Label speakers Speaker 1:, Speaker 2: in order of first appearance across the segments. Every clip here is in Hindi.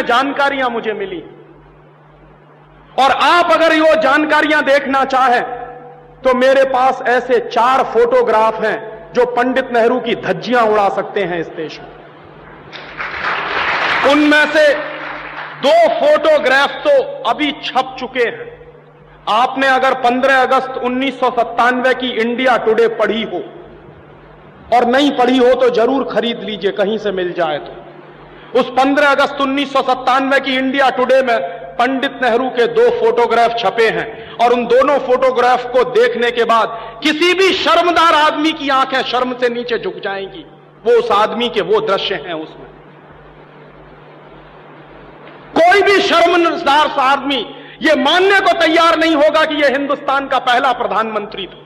Speaker 1: में जानकारियां मुझे मिली, और आप अगर ये जानकारियां देखना चाहें तो मेरे पास ऐसे 4 फोटोग्राफ हैं जो पंडित नेहरू की धज्जियां उड़ा सकते हैं इस देश में। उनमें से 2 फोटोग्राफ तो अभी छप चुके हैं। आपने अगर 15 अगस्त 1997 की इंडिया टुडे पढ़ी हो, और नहीं पढ़ी हो तो जरूर खरीद लीजिए कहीं से मिल जाए तो। उस 15 अगस्त 1997 की इंडिया टुडे में पंडित नेहरू के 2 फोटोग्राफ छपे हैं, और उन दोनों फोटोग्राफ को देखने के बाद किसी भी शर्मदार आदमी की आंखें शर्म से नीचे झुक जाएंगी। वो उस आदमी के वो दृश्य हैं उसमें। कोई भी शर्मदार आदमी ये मानने को तैयार नहीं होगा कि यह हिंदुस्तान का पहला प्रधानमंत्री था।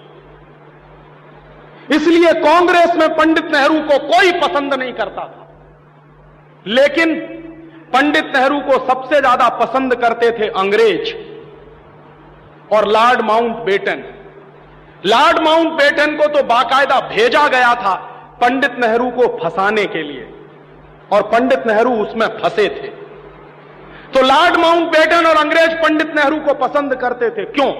Speaker 1: इसलिए कांग्रेस में पंडित नेहरू को कोई पसंद नहीं करता था, लेकिन पंडित नेहरू को सबसे ज्यादा पसंद करते थे अंग्रेज और लॉर्ड माउंटबेटन। लॉर्ड माउंटबेटन को तो बाकायदा भेजा गया था पंडित नेहरू को फंसाने के लिए, और पंडित नेहरू उसमें फंसे थे। तो लॉर्ड माउंटबेटन और अंग्रेज पंडित नेहरू को पसंद करते थे। क्यों?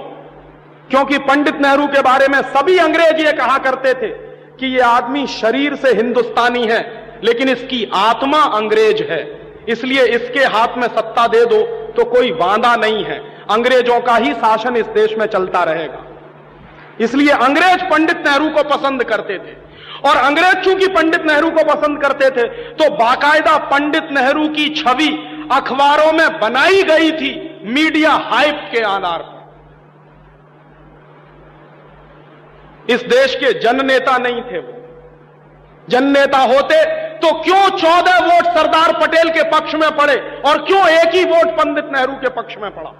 Speaker 1: क्योंकि पंडित नेहरू के बारे में सभी अंग्रेज ये कहा करते थे कि ये आदमी शरीर से हिंदुस्तानी है लेकिन इसकी आत्मा अंग्रेज है, इसलिए इसके हाथ में सत्ता दे दो तो कोई वादा नहीं है, अंग्रेजों का ही शासन इस देश में चलता रहेगा। इसलिए अंग्रेज पंडित नेहरू को पसंद करते थे, और अंग्रेज चूंकि पंडित नेहरू को पसंद करते थे तो बाकायदा पंडित नेहरू की छवि अखबारों में बनाई गई थी मीडिया हाइप के आधार पर। इस देश के जननेता नहीं थे वो। जननेता होते तो क्यों 14 वोट सरदार पटेल के पक्ष में पड़े और क्यों एक ही वोट पंडित नेहरू के पक्ष में पड़ा?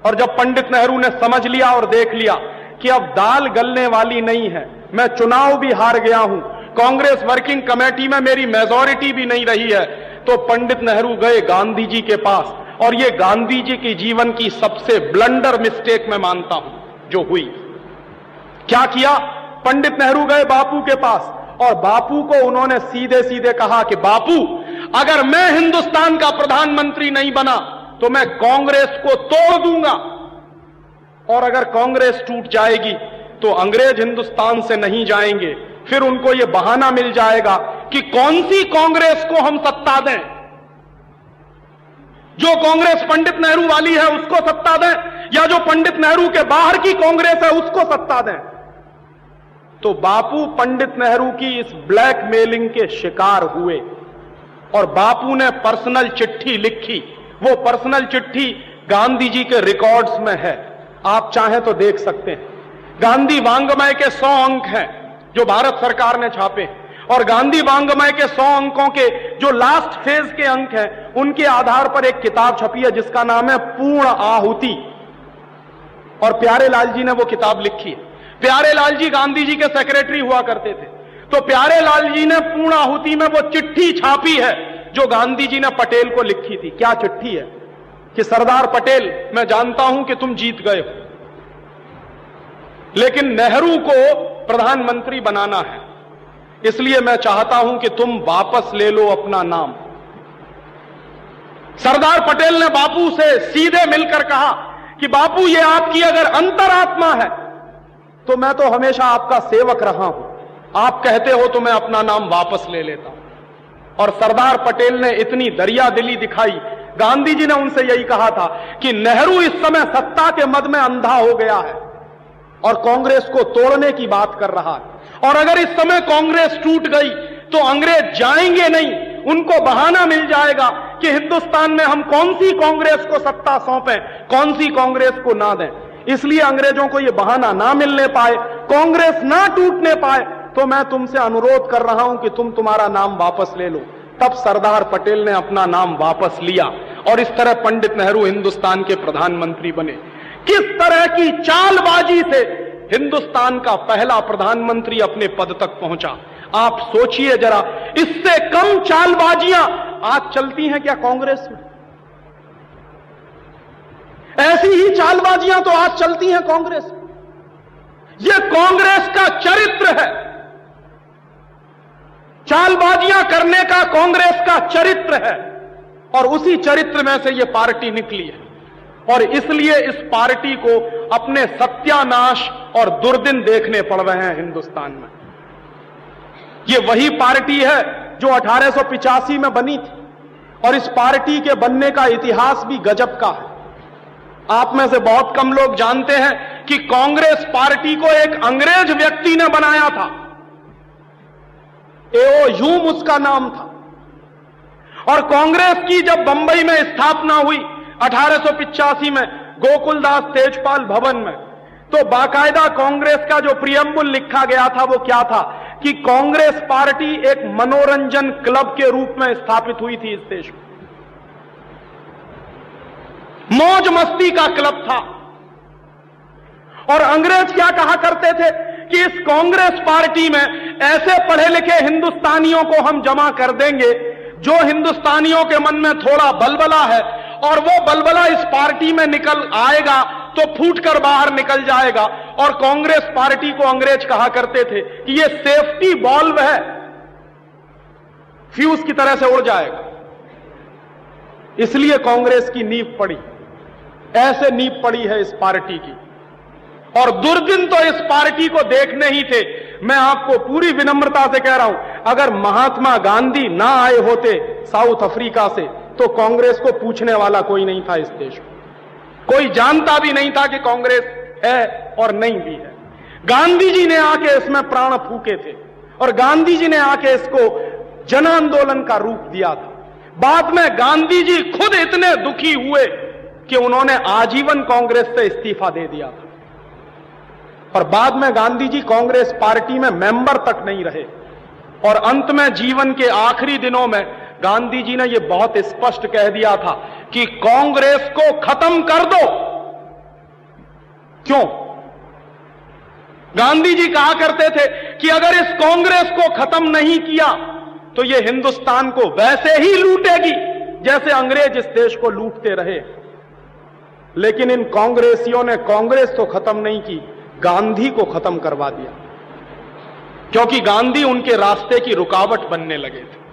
Speaker 1: और जब पंडित नेहरू ने समझ लिया और देख लिया कि अब दाल गलने वाली नहीं है, मैं चुनाव भी हार गया हूं, कांग्रेस वर्किंग कमेटी में मेरी मेजॉरिटी भी नहीं रही है, तो पंडित नेहरू गए गांधी जी के पास। और ये गांधी जी की जीवन की सबसे ब्लंडर मिस्टेक मैं मानता हूं जो हुई। क्या किया? पंडित नेहरू गए बापू के पास, और बापू को उन्होंने सीधे सीधे कहा कि बापू, अगर मैं हिंदुस्तान का प्रधानमंत्री नहीं बना तो मैं कांग्रेस को तोड़ दूंगा, और अगर कांग्रेस टूट जाएगी तो अंग्रेज हिंदुस्तान से नहीं जाएंगे। फिर उनको यह बहाना मिल जाएगा कि कौन सी कांग्रेस को हम सत्ता दें, जो कांग्रेस पंडित नेहरू वाली है उसको सत्ता दें, या जो पंडित नेहरू के बाहर की कांग्रेस है उसको सत्ता दें। तो बापू पंडित नेहरू की इस ब्लैकमेलिंग के शिकार हुए, और बापू ने पर्सनल चिट्ठी लिखी। वो पर्सनल चिट्ठी गांधी जी के रिकॉर्ड्स में है, आप चाहें तो देख सकते हैं। गांधी वांग्मय के 100 अंक हैं जो भारत सरकार ने छापे, और गांधी वांग्मय के 100 अंकों के जो लास्ट फेज के अंक हैं उनके आधार पर एक किताब छपी है जिसका नाम है पूर्ण आहुति, और प्यारे लाल जी ने वो किताब लिखी है। प्यारे लाल जी गांधी जी के सेक्रेटरी हुआ करते थे, तो प्यारे लाल जी ने पूर्ण आहुति में वो चिट्ठी छापी है जो गांधी जी ने पटेल को लिखी थी। क्या चिट्ठी है? कि सरदार पटेल, मैं जानता हूं कि तुम जीत गए हो, लेकिन नेहरू को प्रधानमंत्री बनाना है, इसलिए मैं चाहता हूं कि तुम वापस ले लो अपना नाम। सरदार पटेल ने बापू से सीधे मिलकर कहा कि बापू, ये आपकी अगर अंतरात्मा है तो मैं तो हमेशा आपका सेवक रहा हूं, आप कहते हो तो मैं अपना नाम वापस ले लेता हूं। और सरदार पटेल ने इतनी दरिया दिली दिखाई। गांधी जी ने उनसे यही कहा था कि नेहरू इस समय सत्ता के मद में अंधा हो गया है और कांग्रेस को तोड़ने की बात कर रहा है, और अगर इस समय कांग्रेस टूट गई तो अंग्रेज जाएंगे नहीं, उनको बहाना मिल जाएगा कि हिंदुस्तान में हम कौन सी कांग्रेस को सत्ता सौंपें, कौन सी कांग्रेस को ना दें। इसलिए अंग्रेजों को यह बहाना ना मिलने पाए, कांग्रेस ना टूटने पाए, तो मैं तुमसे अनुरोध कर रहा हूं कि तुम तुम्हारा नाम वापस ले लो। तब सरदार पटेल ने अपना नाम वापस लिया, और इस तरह पंडित नेहरू हिंदुस्तान के प्रधानमंत्री बने। किस तरह की चालबाजी से हिंदुस्तान का पहला प्रधानमंत्री अपने पद तक पहुंचा, आप सोचिए जरा। इससे कम चालबाजियां आज चलती हैं क्या कांग्रेस में? ऐसी ही चालबाजियां तो आज चलती हैं कांग्रेस में। यह कांग्रेस का चरित्र है, चालबाजियां करने का कांग्रेस का चरित्र है। और उसी चरित्र में से यह पार्टी निकली है। और इसलिए इस पार्टी को अपने सत्यानाश और दुर्दिन देखने पड़ रहे हैं हिंदुस्तान में। यह वही पार्टी है जो 1885 में बनी थी, और इस पार्टी के बनने का इतिहास भी गजब का है। आप में से बहुत कम लोग जानते हैं कि कांग्रेस पार्टी को एक अंग्रेज व्यक्ति ने बनाया था। एओ ह्यूम उसका नाम था। और कांग्रेस की जब बंबई में स्थापना हुई 1885 में गोकुलदास तेजपाल भवन में, तो बाकायदा कांग्रेस का जो प्रियम्बुल लिखा गया था वो क्या था कि कांग्रेस पार्टी एक मनोरंजन क्लब के रूप में स्थापित हुई थी इस देश में। मौज मस्ती का क्लब था। और अंग्रेज क्या कहा करते थे कि इस कांग्रेस पार्टी में ऐसे पढ़े लिखे हिंदुस्तानियों को हम जमा कर देंगे जो हिंदुस्तानियों के मन में थोड़ा बलबला है, और वो बलबला इस पार्टी में निकल आएगा तो फूटकर बाहर निकल जाएगा। और कांग्रेस पार्टी को अंग्रेज कहा करते थे कि ये सेफ्टी बॉल्व है, फ्यूज की तरह से उड़ जाएगा। इसलिए कांग्रेस की नींव पड़ी, ऐसे नींव पड़ी है इस पार्टी की। और दुर्दिन तो इस पार्टी को देखने ही थे। मैं आपको पूरी विनम्रता से कह रहा हूं, अगर महात्मा गांधी ना आए होते साउथ अफ्रीका से तो कांग्रेस को पूछने वाला कोई नहीं था इस देश में। कोई जानता भी नहीं था कि कांग्रेस है और नहीं भी है। गांधी जी ने आके इसमें प्राण फूके थे, और गांधी जी ने आके इसको जन आंदोलन का रूप दिया था। बाद में गांधी जी खुद इतने दुखी हुए कि उन्होंने आजीवन कांग्रेस से इस्तीफा दे दिया था। और बाद में गांधी जी कांग्रेस पार्टी में मेंबर तक नहीं रहे, और अंत में जीवन के आखिरी दिनों में गांधी जी ने यह बहुत स्पष्ट कह दिया था कि कांग्रेस को खत्म कर दो। क्यों? गांधी जी कहा करते थे कि अगर इस कांग्रेस को खत्म नहीं किया तो यह हिंदुस्तान को वैसे ही लूटेगी जैसे अंग्रेज इस देश को लूटते रहे। लेकिन इन कांग्रेसियों ने कांग्रेस तो खत्म नहीं की, गांधी को खत्म करवा दिया, क्योंकि गांधी उनके रास्ते की रुकावट बनने लगे थे।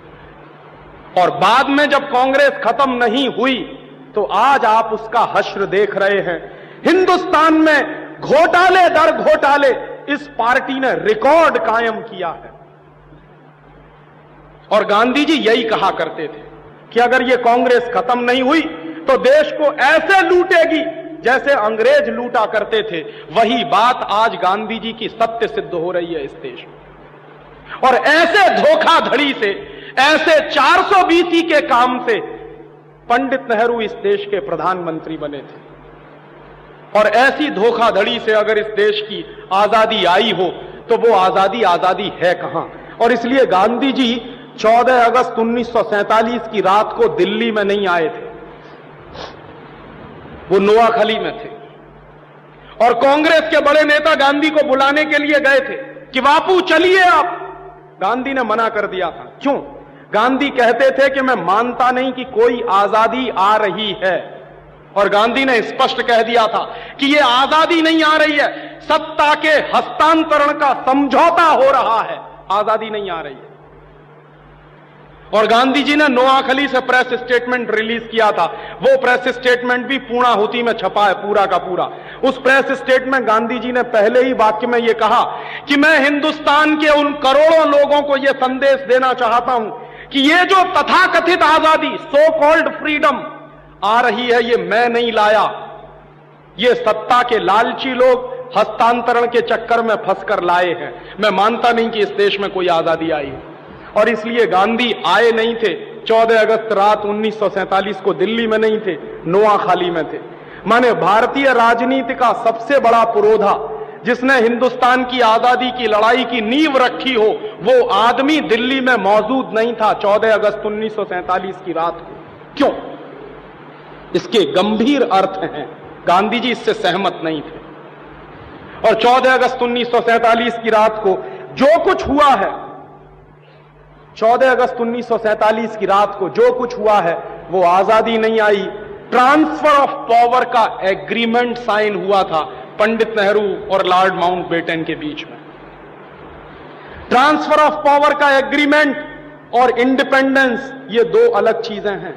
Speaker 1: और बाद में जब कांग्रेस खत्म नहीं हुई तो आज आप उसका हश्र देख रहे हैं। हिंदुस्तान में घोटाले दर घोटाले इस पार्टी ने रिकॉर्ड कायम किया है। और गांधी जी यही कहा करते थे कि अगर यह कांग्रेस खत्म नहीं हुई तो देश को ऐसे लूटेगी जैसे अंग्रेज लूटा करते थे। वही बात आज गांधी जी की सत्य सिद्ध हो रही है इस देश में। और ऐसे धोखाधड़ी से, ऐसे 420 के काम से पंडित नेहरू इस देश के प्रधानमंत्री बने थे। और ऐसी धोखाधड़ी से अगर इस देश की आजादी आई हो तो वो आजादी है कहां। और इसलिए गांधी जी 14 अगस्त 1947 की रात को दिल्ली में नहीं आए थे, वो नोआखली में थे। और कांग्रेस के बड़े नेता गांधी को बुलाने के लिए गए थे कि बापू चलिए आप। गांधी ने मना कर दिया था। क्यों? गांधी कहते थे कि मैं मानता नहीं कि कोई आजादी आ रही है। और गांधी ने स्पष्ट कह दिया था कि यह आजादी नहीं आ रही है, सत्ता के हस्तांतरण का समझौता हो रहा है, आजादी नहीं आ रही है। और गांधी जी ने नोआखली से प्रेस स्टेटमेंट रिलीज किया था। वो प्रेस स्टेटमेंट भी पूर्णाहुति में छपा है, पूरा का पूरा। उस प्रेस स्टेटमेंट गांधी जी ने पहले ही वाक्य में यह कहा कि मैं हिंदुस्तान के उन करोड़ों लोगों को यह संदेश देना चाहता हूं कि ये जो तथाकथित आजादी, सो कॉल्ड फ्रीडम आ रही है, ये मैं नहीं लाया, ये सत्ता के लालची लोग हस्तांतरण के चक्कर में फंसकर लाए हैं। मैं मानता नहीं कि इस देश में कोई आजादी आई है। और इसलिए गांधी आए नहीं थे। 14 अगस्त रात 1947 को दिल्ली में नहीं थे, नोआखली में थे। माने भारतीय राजनीति का सबसे बड़ा पुरोधा जिसने हिंदुस्तान की आजादी की लड़ाई की नींव रखी हो, वो आदमी दिल्ली में मौजूद नहीं था 14 अगस्त 1947 की रात को। क्यों? इसके गंभीर अर्थ हैं। गांधी जी इससे सहमत नहीं थे। और 14 अगस्त 1947 की रात को जो कुछ हुआ है, 14 अगस्त 1947 की रात को जो कुछ हुआ है वो आजादी नहीं आई। ट्रांसफर ऑफ पावर का एग्रीमेंट साइन हुआ था पंडित नेहरू और लॉर्ड माउंटबेटन के बीच में। ट्रांसफर ऑफ पावर का एग्रीमेंट और इंडिपेंडेंस ये दो अलग चीजें हैं।